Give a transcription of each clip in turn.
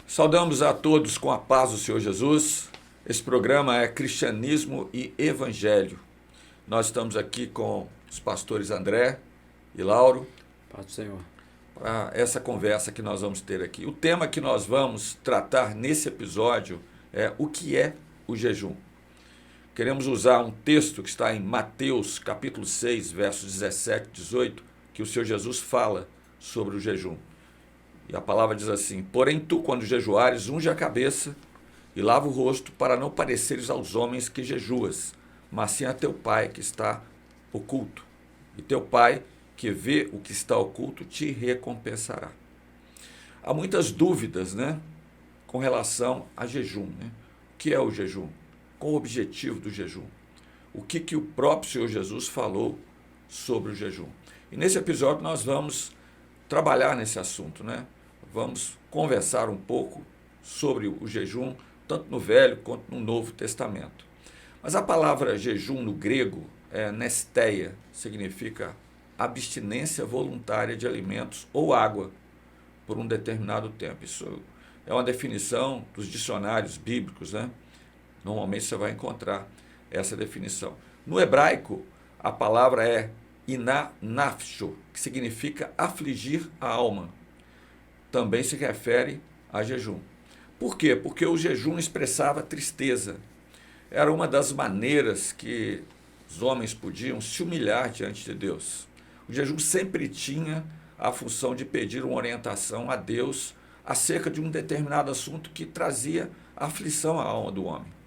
Saudamos a todos com a paz do Senhor Jesus. Esse programa é Cristianismo e Evangelho. Nós estamos aqui com os pastores André e Lauro. Paz do Senhor. Para essa conversa que nós vamos ter aqui. O tema que nós vamos tratar nesse episódio é o que é o jejum. Queremos usar um texto que está em Mateus, capítulo 6, versos 17 e 18, que o Senhor Jesus fala sobre o jejum. E a palavra diz assim: porém tu, quando jejuares, unge a cabeça e lava o rosto, para não pareceres aos homens que jejuas, mas sim a teu Pai que está oculto. E teu Pai, que vê o que está oculto, te recompensará. Há muitas dúvidas, com relação a jejum. O que é o jejum? Qual o objetivo do jejum? O que o próprio Senhor Jesus falou sobre o jejum? E nesse episódio nós vamos trabalhar nesse assunto, Vamos conversar um pouco sobre o jejum, tanto no Velho quanto no Novo Testamento. Mas a palavra jejum no grego é nesteia, significa abstinência voluntária de alimentos ou água por um determinado tempo. Isso é uma definição dos dicionários bíblicos, Normalmente você vai encontrar essa definição. No hebraico, a palavra é inanafsho, que significa afligir a alma. Também se refere a jejum. Por quê? Porque o jejum expressava tristeza. Era uma das maneiras que os homens podiam se humilhar diante de Deus. O jejum sempre tinha a função de pedir uma orientação a Deus acerca de um determinado assunto que trazia aflição à alma do homem.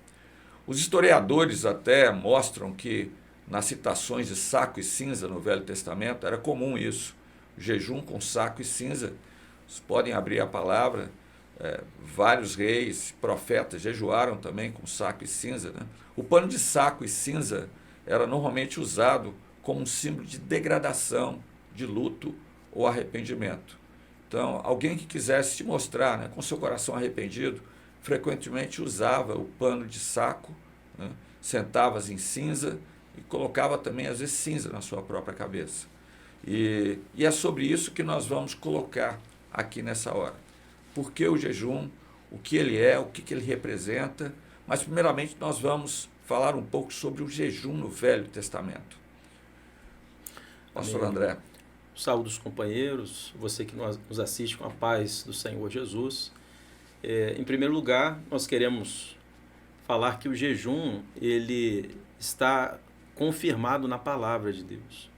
Os historiadores até mostram que nas citações de saco e cinza no Velho Testamento era comum isso, jejum com saco e cinza. Vocês podem abrir a palavra, vários reis, profetas jejuaram também com saco e cinza. O pano de saco e cinza era normalmente usado como um símbolo de degradação, de luto ou arrependimento. Então, alguém que quisesse se mostrar com seu coração arrependido, frequentemente usava o pano de saco, sentava-se em cinza e colocava também, às vezes, cinza na sua própria cabeça. E é sobre isso que nós vamos colocar aqui nessa hora. Por que o jejum? O que ele é? O que ele representa? Mas, primeiramente, nós vamos falar um pouco sobre o jejum no Velho Testamento. Pastor André. Saúde dos companheiros, você que nos assiste com a paz do Senhor Jesus. Em primeiro lugar, nós queremos falar que o jejum ele está confirmado na palavra de Deus.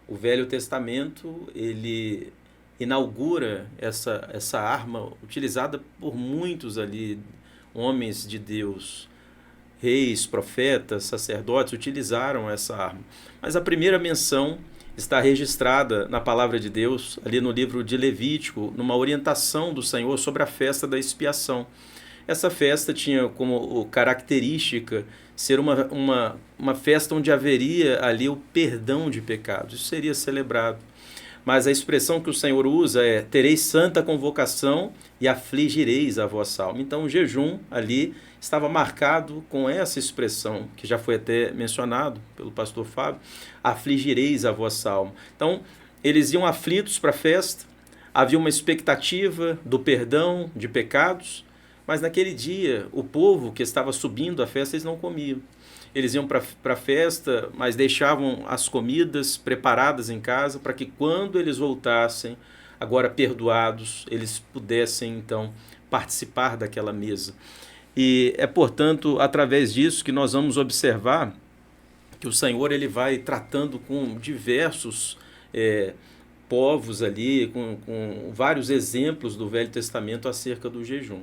O Velho Testamento ele inaugura essa arma utilizada por muitos ali, homens de Deus, reis, profetas, sacerdotes, utilizaram essa arma. Mas a primeira menção está registrada na palavra de Deus, ali no livro de Levítico, numa orientação do Senhor sobre a festa da expiação. Essa festa tinha como característica ser uma festa onde haveria ali o perdão de pecados. Isso seria celebrado. Mas a expressão que o Senhor usa é: tereis santa convocação e afligireis a vossa alma. Então o jejum ali estava marcado com essa expressão, que já foi até mencionado pelo pastor Fábio: afligireis a vossa alma. Então eles iam aflitos para a festa, havia uma expectativa do perdão de pecados, mas naquele dia o povo que estava subindo a festa, eles não comiam. Eles iam para a festa, mas deixavam as comidas preparadas em casa para que quando eles voltassem, agora perdoados, eles pudessem então participar daquela mesa. E é, portanto, através disso que nós vamos observar que o Senhor ele vai tratando com diversos povos ali, com vários exemplos do Velho Testamento acerca do jejum.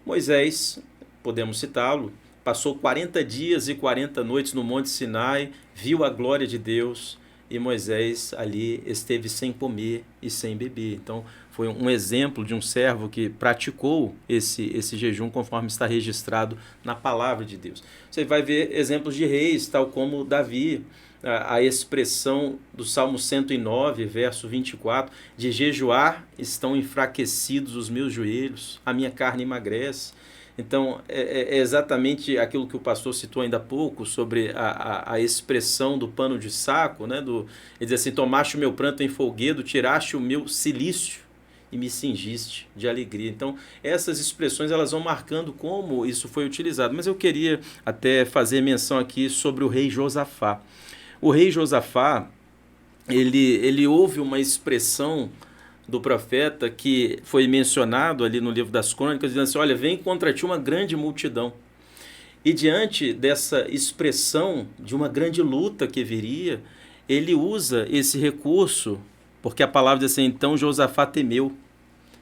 Moisés, podemos citá-lo, passou 40 dias e 40 noites no Monte Sinai, viu a glória de Deus, e Moisés ali esteve sem comer e sem beber. Então, foi um exemplo de um servo que praticou esse jejum conforme está registrado na palavra de Deus. Você vai ver exemplos de reis, tal como Davi, a expressão do Salmo 109, verso 24, de jejuar estão enfraquecidos os meus joelhos, a minha carne emagrece. Então, é exatamente aquilo que o pastor citou ainda há pouco, sobre a expressão do pano de saco, né? Ele diz assim, tomaste o meu pranto em folguedo, tiraste o meu cilício e me cingiste de alegria. Então, essas expressões elas vão marcando como isso foi utilizado. Mas eu queria até fazer menção aqui sobre o rei Josafá. O rei Josafá, ele ouve uma expressão do profeta que foi mencionado ali no livro das Crônicas, dizendo assim, olha, vem contra ti uma grande multidão. E diante dessa expressão de uma grande luta que viria, ele usa esse recurso, porque a palavra diz assim, então Josafá temeu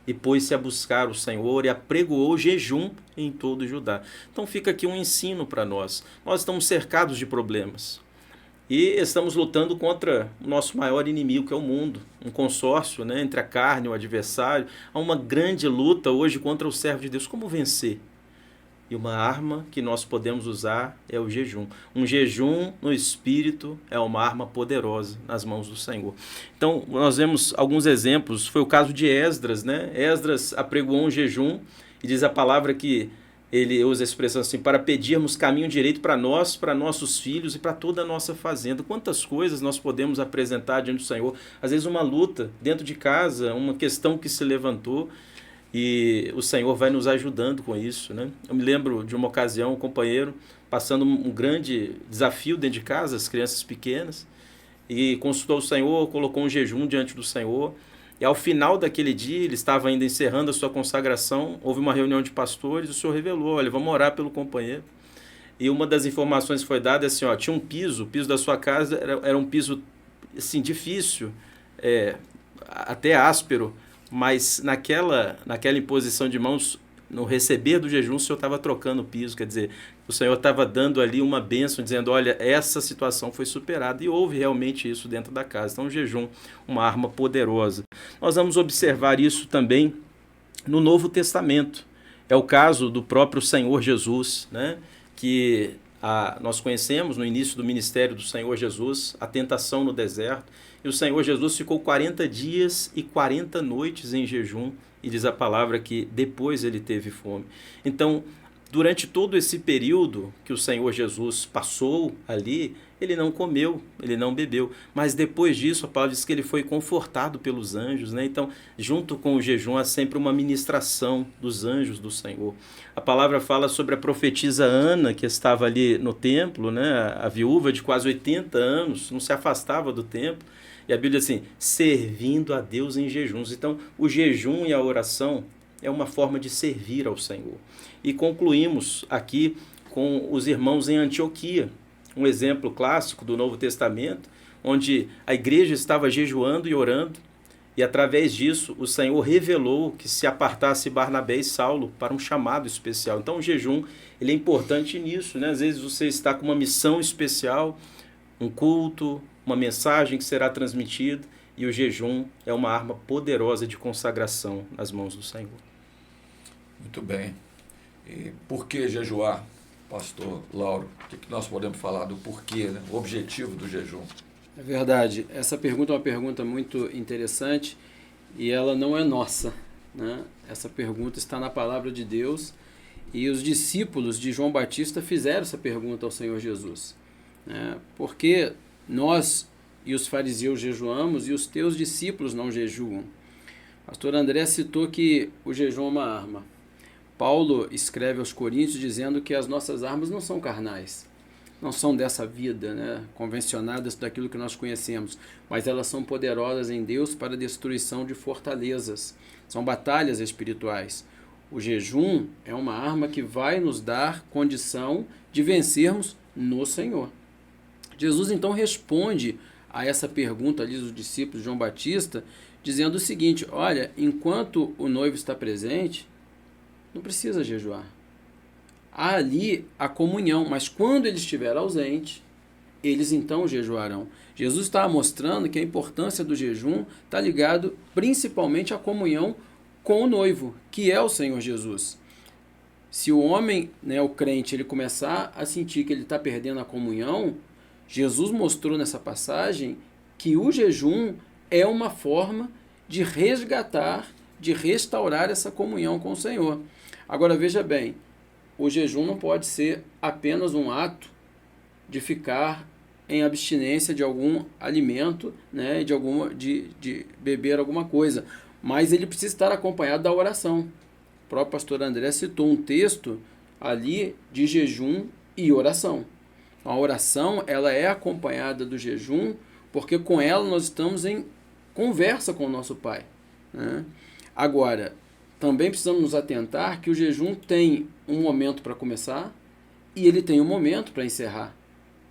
e pôs-se a buscar o Senhor e apregoou jejum em todo o Judá. Então fica aqui um ensino para nós. Nós estamos cercados de problemas. E estamos lutando contra o nosso maior inimigo, que é o mundo. Um consórcio, né, entre a carne e o adversário. Há uma grande luta hoje contra o servo de Deus. Como vencer? E uma arma que nós podemos usar é o jejum. Um jejum no espírito é uma arma poderosa nas mãos do Senhor. Então, nós vemos alguns exemplos. Foi o caso de Esdras, né? Esdras apregoou um jejum e diz a palavra que ele usa a expressão assim, para pedirmos caminho direito para nós, para nossos filhos e para toda a nossa fazenda. Quantas coisas nós podemos apresentar diante do Senhor? Às vezes uma luta dentro de casa, uma questão que se levantou, e o Senhor vai nos ajudando com isso, né? Eu me lembro de uma ocasião, um companheiro passando um grande desafio dentro de casa, as crianças pequenas, e consultou o Senhor, colocou um jejum diante do Senhor, e ao final daquele dia, ele estava ainda encerrando a sua consagração, houve uma reunião de pastores, o Senhor revelou, olha, vamos orar pelo companheiro. E uma das informações que foi dada é assim, ó, tinha um piso, o piso da sua casa era um piso assim, difícil, até áspero, mas naquela imposição de mãos, no receber do jejum, o Senhor estava trocando o piso, quer dizer, o Senhor estava dando ali uma bênção, dizendo, olha, essa situação foi superada, e houve realmente isso dentro da casa. Então o jejum, uma arma poderosa. Nós vamos observar isso também no Novo Testamento. É o caso do próprio Senhor Jesus, né? Que nós conhecemos no início do ministério do Senhor Jesus, a tentação no deserto, e o Senhor Jesus ficou 40 dias e 40 noites em jejum, e diz a palavra que depois ele teve fome. Então, durante todo esse período que o Senhor Jesus passou ali, ele não comeu, ele não bebeu, mas depois disso a palavra diz que ele foi confortado pelos anjos, né? Então, junto com o jejum há sempre uma ministração dos anjos do Senhor. A palavra fala sobre a profetisa Ana, que estava ali no templo, né? A viúva de quase 80 anos, não se afastava do templo, e a Bíblia diz assim, servindo a Deus em jejuns. Então, o jejum e a oração é uma forma de servir ao Senhor. E concluímos aqui com os irmãos em Antioquia, um exemplo clássico do Novo Testamento, onde a igreja estava jejuando e orando, e através disso o Senhor revelou que se apartasse Barnabé e Saulo para um chamado especial. Então o jejum ele é importante nisso, né? Às vezes você está com uma missão especial, um culto, uma mensagem que será transmitida, e o jejum é uma arma poderosa de consagração nas mãos do Senhor. Muito bem. E por que jejuar, pastor Lauro? O que nós podemos falar do porquê, né? O objetivo do jejum? É verdade. Essa pergunta é uma pergunta muito interessante e ela não é nossa, né? Essa pergunta está na palavra de Deus e os discípulos de João Batista fizeram essa pergunta ao Senhor Jesus, né? Por que nós e os fariseus jejuamos e os teus discípulos não jejuam? Pastor André citou que o jejum é uma arma. Paulo escreve aos Coríntios dizendo que as nossas armas não são carnais, não são dessa vida, né, convencionadas daquilo que nós conhecemos, mas elas são poderosas em Deus para a destruição de fortalezas, são batalhas espirituais. O jejum é uma arma que vai nos dar condição de vencermos no Senhor. Jesus então responde a essa pergunta ali dos discípulos de João Batista, dizendo o seguinte, olha, enquanto o noivo está presente, não precisa jejuar. Há ali a comunhão, mas quando ele estiver ausente, eles então jejuarão. Jesus está mostrando que a importância do jejum está ligado principalmente à comunhão com o noivo, que é o Senhor Jesus. Se o homem, né, o crente, ele começar a sentir que ele está perdendo a comunhão, Jesus mostrou nessa passagem que o jejum é uma forma de resgatar, de restaurar essa comunhão com o Senhor. Agora veja bem, o jejum não pode ser apenas um ato de ficar em abstinência de algum alimento, né, de beber alguma coisa, mas ele precisa estar acompanhado da oração. O próprio pastor André citou um texto ali de jejum e oração. A oração, ela é acompanhada do jejum, porque com ela nós estamos em conversa com o nosso Pai, né? Agora, também precisamos nos atentar que o jejum tem um momento para começar e ele tem um momento para encerrar.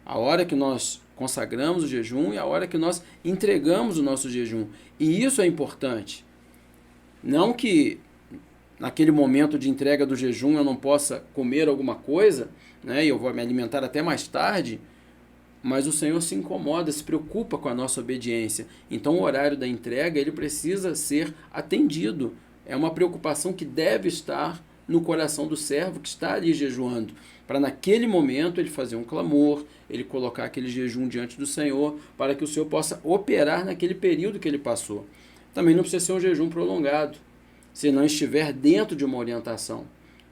A hora que nós consagramos o jejum e a hora que nós entregamos o nosso jejum. E isso é importante. Não que naquele momento de entrega do jejum eu não possa comer alguma coisa, né, e eu vou me alimentar até mais tarde, mas o Senhor se incomoda, se preocupa com a nossa obediência. Então o horário da entrega ele precisa ser atendido. É uma preocupação que deve estar no coração do servo que está ali jejuando, para naquele momento ele fazer um clamor, ele colocar aquele jejum diante do Senhor, para que o Senhor possa operar naquele período que ele passou. Também não precisa ser um jejum prolongado, se não estiver dentro de uma orientação.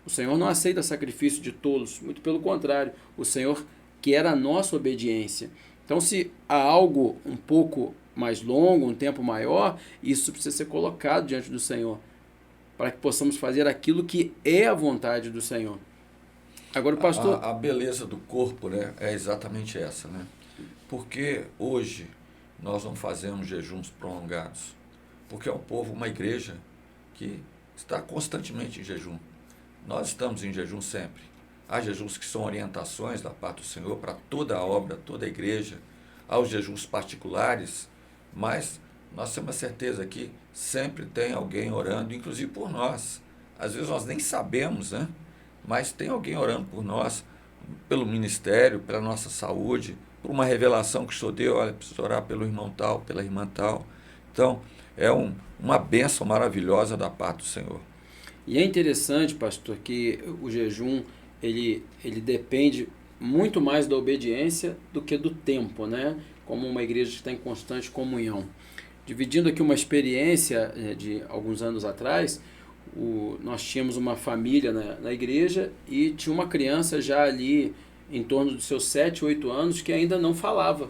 O Senhor não aceita sacrifício de tolos, muito pelo contrário, o Senhor quer a nossa obediência. Então, se há algo um pouco mais longo, um tempo maior, isso precisa ser colocado diante do Senhor, para que possamos fazer aquilo que é a vontade do Senhor. Agora o pastor... A beleza do corpo, né, é exatamente essa, né? Porque hoje nós não fazemos jejuns prolongados? Porque é um povo, uma igreja que está constantemente em jejum. Nós estamos em jejum sempre. Há jejuns que são orientações da parte do Senhor para toda a obra, toda a igreja. Há os jejuns particulares, mas nós temos a certeza que sempre tem alguém orando, inclusive por nós. Às vezes nós nem sabemos, né? Mas tem alguém orando por nós, pelo ministério, pela nossa saúde, por uma revelação que o Senhor deu, olha, precisa orar pelo irmão tal, pela irmã tal. Então, é uma bênção maravilhosa da parte do Senhor. E é interessante, pastor, que o jejum, ele depende muito mais da obediência do que do tempo, né? Como uma igreja que está em constante comunhão. Dividindo aqui uma experiência de alguns anos atrás, nós tínhamos uma família na igreja e tinha uma criança já ali em torno dos seus 7, 8 anos que ainda não falava.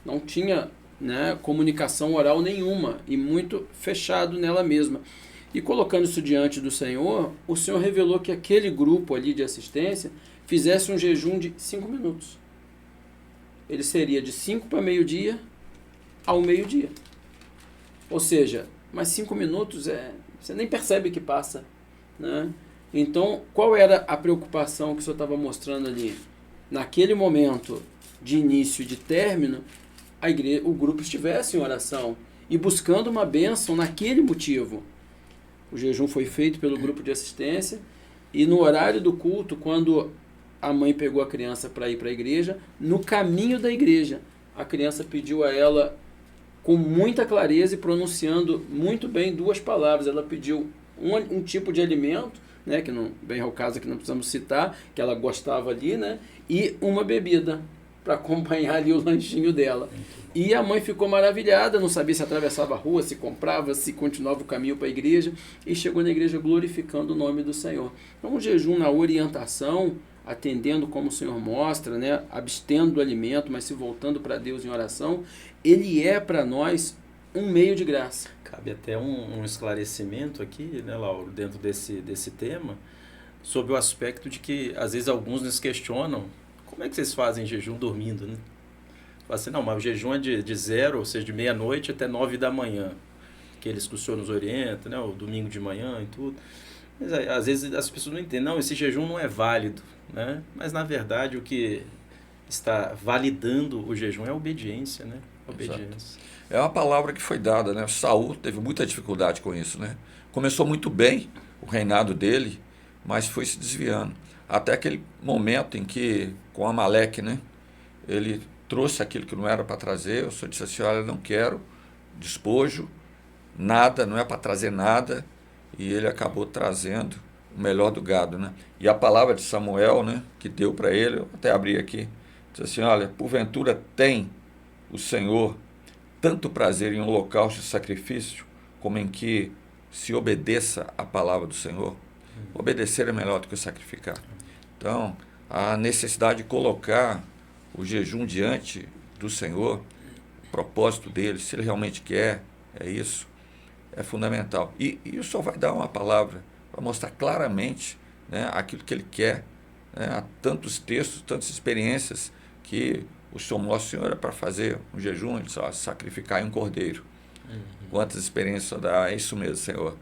Não tinha, né, comunicação oral nenhuma e muito fechado nela mesma. E colocando isso diante do Senhor, o Senhor revelou que aquele grupo ali de assistência fizesse um jejum de 5 minutos. Ele seria de 5 para meio-dia ao meio-dia. Ou seja, mas 5 minutos você nem percebe que passa, né? Então, qual era a preocupação que o Senhor estava mostrando ali? Naquele momento de início e de término, o grupo estivesse em oração e buscando uma bênção naquele motivo. O jejum foi feito pelo grupo de assistência e no horário do culto, quando a mãe pegou a criança para ir para a igreja, no caminho da igreja, a criança pediu a ela com muita clareza e pronunciando muito bem 2 palavras. Ela pediu um tipo de alimento, né, que não bem é o caso que não precisamos citar, que ela gostava ali, né, e uma bebida para acompanhar ali o lanchinho dela. E a mãe ficou maravilhada, não sabia se atravessava a rua, se comprava, se continuava o caminho para a igreja, e chegou na igreja glorificando o nome do Senhor. Então, o jejum na orientação, atendendo como o Senhor mostra, né, abstendo do alimento, mas se voltando para Deus em oração, ele é para nós um meio de graça. Cabe até um esclarecimento aqui, né, Lauro, dentro desse tema, sobre o aspecto de que, às vezes, alguns nos questionam, como é que vocês fazem jejum dormindo, né? Fala assim, não, mas o jejum é de 0, ou seja, de meia-noite até 9 da manhã, aqueles que o Senhor nos orienta, né, o domingo de manhã e tudo. Mas às vezes as pessoas não entendem, não, esse jejum não é válido, né? Mas na verdade o que está validando o jejum é a obediência, né? Obediência. Exato. É uma palavra que foi dada, né? Saul teve muita dificuldade com isso, né? Começou muito bem o reinado dele, mas foi se desviando. Até aquele momento em que, com Amaleque, né? Ele trouxe aquilo que não era para trazer, o Senhor disse assim, olha, não quero despojo, nada, não é para trazer nada, e ele acabou trazendo o melhor do gado, né? E a palavra de Samuel, né, que deu para ele, eu até abri aqui, diz assim, olha, porventura tem o Senhor tanto prazer em holocausto e sacrifício, como em que se obedeça à palavra do Senhor. Obedecer é melhor do que sacrificar. Então, a necessidade de colocar o jejum diante do Senhor, o propósito dele, se ele realmente quer, é isso, é fundamental. E o Senhor vai dar uma palavra, vai mostrar claramente, né, aquilo que ele quer. Né? Há tantos textos, tantas experiências que o Senhor mostra, Senhor, é para fazer um jejum, ele só sacrificar em um cordeiro. Quantas experiências dá? É isso mesmo, Senhor.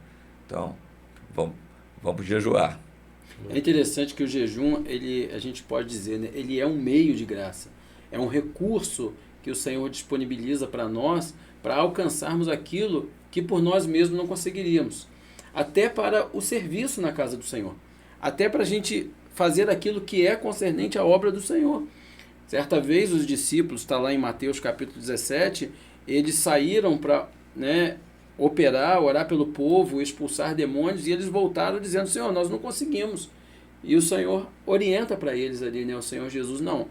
Então, vamos jejuar. É interessante que o jejum, a gente pode dizer, né, ele é um meio de graça. É um recurso que o Senhor disponibiliza para nós para alcançarmos aquilo que por nós mesmos não conseguiríamos. Até para o serviço na casa do Senhor. Até para a gente fazer aquilo que é concernente à obra do Senhor. Certa vez os discípulos, está lá em Mateus capítulo 17, eles saíram para, né, orar pelo povo, expulsar demônios, e eles voltaram dizendo, Senhor, nós não conseguimos. E o Senhor orienta para eles ali, né, o Senhor Jesus, não,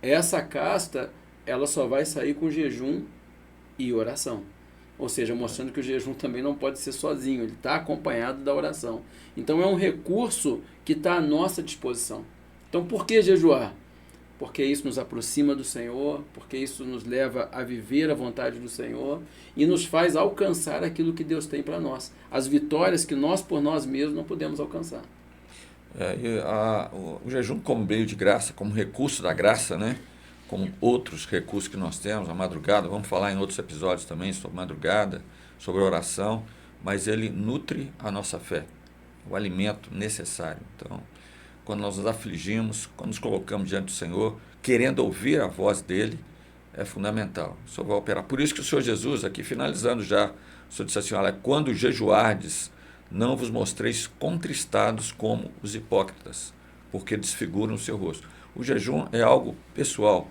essa casta, ela só vai sair com jejum e oração. Ou seja, mostrando que o jejum também não pode ser sozinho, ele está acompanhado da oração. Então é um recurso que está à nossa disposição. Então por que jejuar? Porque isso nos aproxima do Senhor, porque isso nos leva a viver a vontade do Senhor e nos faz alcançar aquilo que Deus tem para nós. As vitórias que nós por nós mesmos não podemos alcançar. O jejum como meio de graça, como recurso da graça, né? Como outros recursos que nós temos, a madrugada, vamos falar em outros episódios também sobre madrugada, sobre oração, mas ele nutre a nossa fé, o alimento necessário. Então, quando nós nos afligimos, quando nos colocamos diante do Senhor, querendo ouvir a voz dele, é fundamental. O Senhor vai operar. Por isso que o Senhor Jesus, aqui finalizando já, o Senhor disse assim, olha, quando jejuardes, não vos mostreis contristados como os hipócritas, porque desfiguram o seu rosto. O jejum é algo pessoal,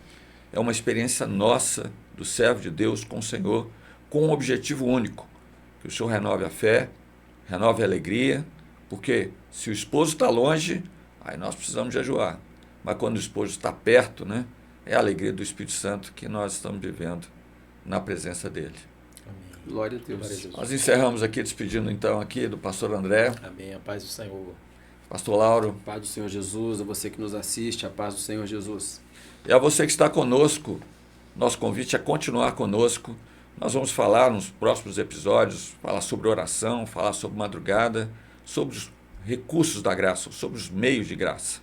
é uma experiência nossa, do servo de Deus com o Senhor, com um objetivo único, que o Senhor renove a fé, renove a alegria, porque se o esposo está longe, aí nós precisamos jejuar. Mas quando o esposo está perto, né, é a alegria do Espírito Santo que nós estamos vivendo na presença dele. Amém. Glória a Deus. Glória a Deus. Nós encerramos aqui, despedindo então aqui do pastor André. Amém. A paz do Senhor. Pastor Lauro. A paz do Senhor Jesus, a você que nos assiste, a paz do Senhor Jesus. E a você que está conosco, nosso convite é continuar conosco. Nós vamos falar nos próximos episódios, falar sobre oração, falar sobre madrugada, sobre os recursos da graça, sobre os meios de graça.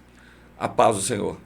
A paz do Senhor.